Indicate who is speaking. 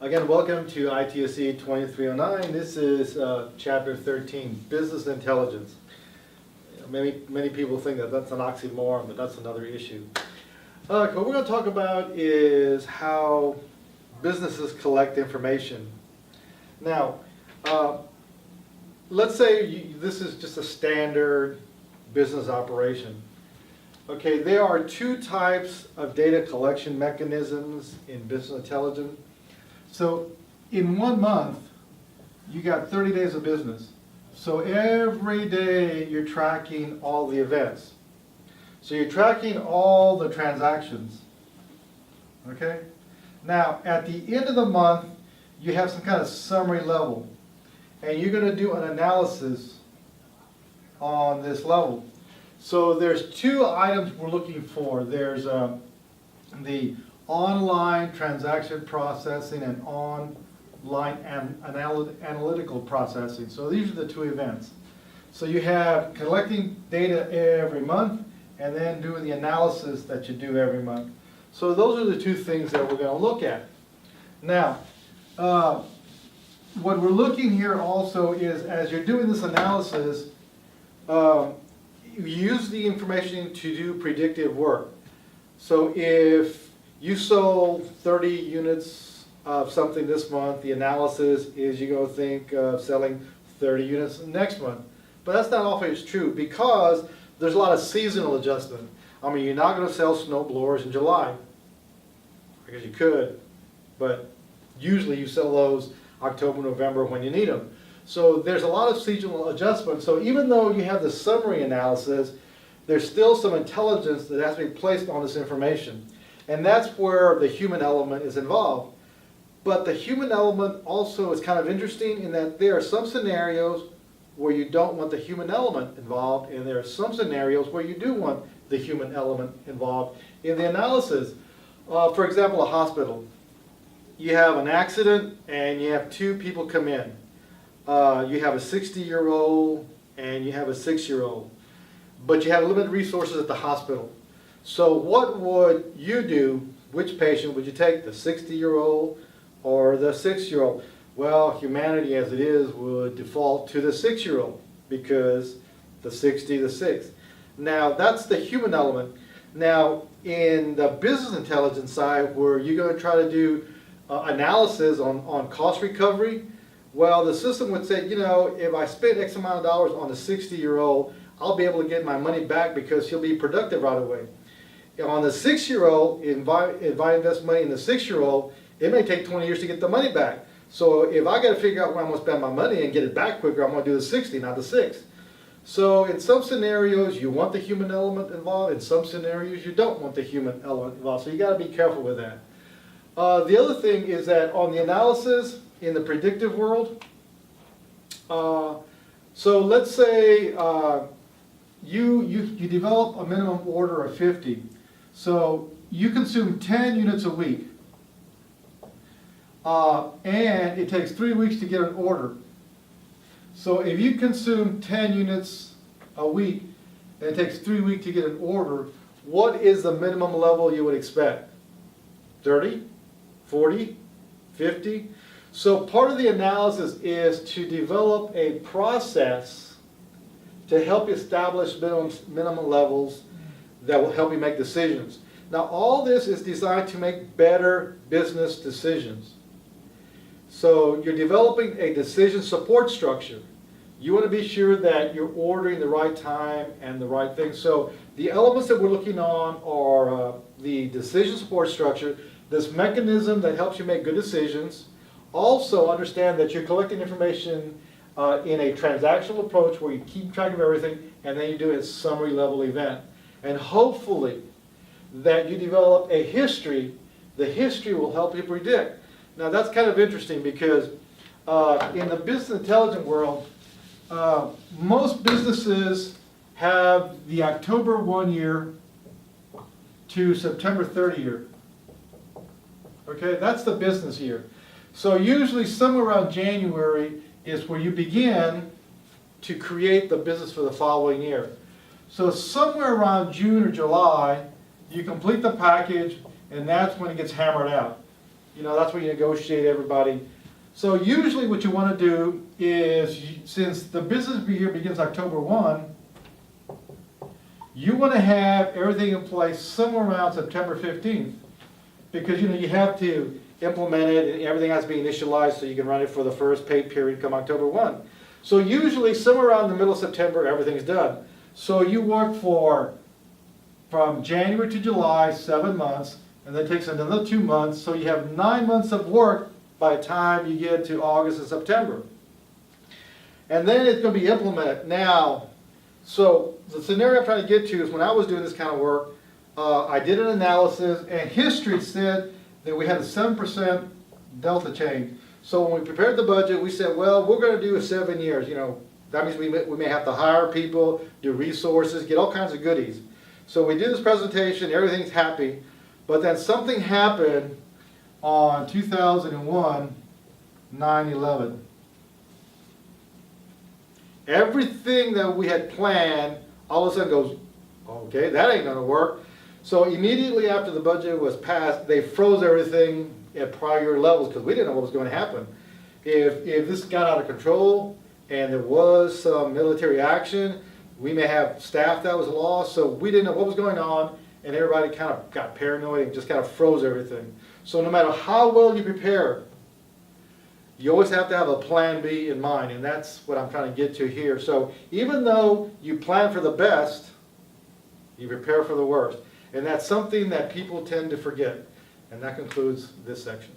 Speaker 1: Again, welcome to ITSE 2309. This is Chapter 13, Business Intelligence. Many people think that that's an oxymoron, but that's another issue. What we're going to talk about is how businesses collect information. Now, let's say this is just a standard business operation. Okay, there are two types of data collection mechanisms in business intelligence. So in 1 month, you got 30 days of business. So every day you're tracking all the events. So you're tracking all the transactions. Okay? Now, at the end of the month, you have some kind of summary level. And you're going to do an analysis on this level. So there's two items we're looking for. There's the online transaction processing and online analytical processing. So these are the two events. So you have collecting data every month and then doing the analysis that you do every month. So those are the two things that we're going to look at. Now, what we're looking here also is as you're doing this analysis, you use the information to do predictive work. So if you sold 30 units of something this month, the analysis is you're going to think of selling 30 units next month. But that's not always true because there's a lot of seasonal adjustment. I mean, you're not going to sell snow blowers in July. I guess you could, but usually you sell those October, November when you need them. So there's a lot of seasonal adjustment. So even though you have the summary analysis, there's still some intelligence that has to be placed on this information. And that's where the human element is involved. But the human element also is kind of interesting in that there are some scenarios where you don't want the human element involved, and there are some scenarios where you do want the human element involved in the analysis. For example, a hospital. You have an accident and you have two people come in. You have a 60-year-old and you have a 6-year-old. But you have limited resources at the hospital. So what would you do? Which patient would you take, the 60-year-old or the 6-year-old? Well, humanity as it is would default to the 6-year-old because the 60, the 6. Now, that's the human element. Now, in the business intelligence side, where you're going to try to do analysis on cost recovery, well, the system would say, you know, if I spend X amount of dollars on the 60-year-old, I'll be able to get my money back because he'll be productive right away. On the 6-year-old, if I invest money in the 6-year-old, it may take 20 years to get the money back. So if I got to figure out where I'm going to spend my money and get it back quicker, I'm going to do the 60, not the 6. So in some scenarios, you want the human element involved. In some scenarios, you don't want the human element involved. So you got to be careful with that. The other thing is that on the analysis in the predictive world, so let's say you develop a minimum order of 50. So you consume 10 units a week, and it takes 3 weeks to get an order. So if you consume 10 units a week, and it takes 3 weeks to get an order, what is the minimum level you would expect? 30, 40, 50? So part of the analysis is to develop a process to help establish minimum levels that will help you make decisions. Now, all this is designed to make better business decisions. So you're developing a decision support structure. You want to be sure that you're ordering the right time and the right thing. So the elements that we're looking on are the decision support structure, this mechanism that helps you make good decisions. Also understand that you're collecting information in a transactional approach where you keep track of everything and then you do a summary level event. And hopefully that you develop a history. The history will help you predict. Now that's kind of interesting because in the business intelligence world, most businesses have the October 1 year to September 30 year. Okay, that's the business year. So usually somewhere around January is where you begin to create the business for the following year. So somewhere around June or July, you complete the package, and that's when it gets hammered out. You know, that's where you negotiate everybody. So usually what you want to do is, since the business year begins October 1, you want to have everything in place somewhere around September 15th. Because, you know, you have to implement it and everything has to be initialized so you can run it for the first pay period come October 1. So usually somewhere around the middle of September, everything's done. So you work from January to July, 7 months, and then it takes another 2 months, so you have 9 months of work by the time you get to August and September. And then it's going to be implemented. Now, so the scenario I'm trying to get to is when I was doing this kind of work, I did an analysis, and history said that we had a 7% delta change. So when we prepared the budget, we said, well, we're going to do 7 years. You know, that means we may have to hire people, do resources, get all kinds of goodies. So we do this presentation, everything's happy, but then something happened on 2001, 9/11. Everything that we had planned all of a sudden goes, okay, that ain't gonna work. So immediately after the budget was passed, they froze everything at prior levels because we didn't know what was going to happen. If this got out of control and there was some military action, we may have staff that was lost, so we didn't know what was going on, and everybody kind of got paranoid and just kind of froze everything. So no matter how well you prepare, you always have to have a plan B in mind, and that's what I'm trying to get to here. So even though you plan for the best, you prepare for the worst. And that's something that people tend to forget. And that concludes this section.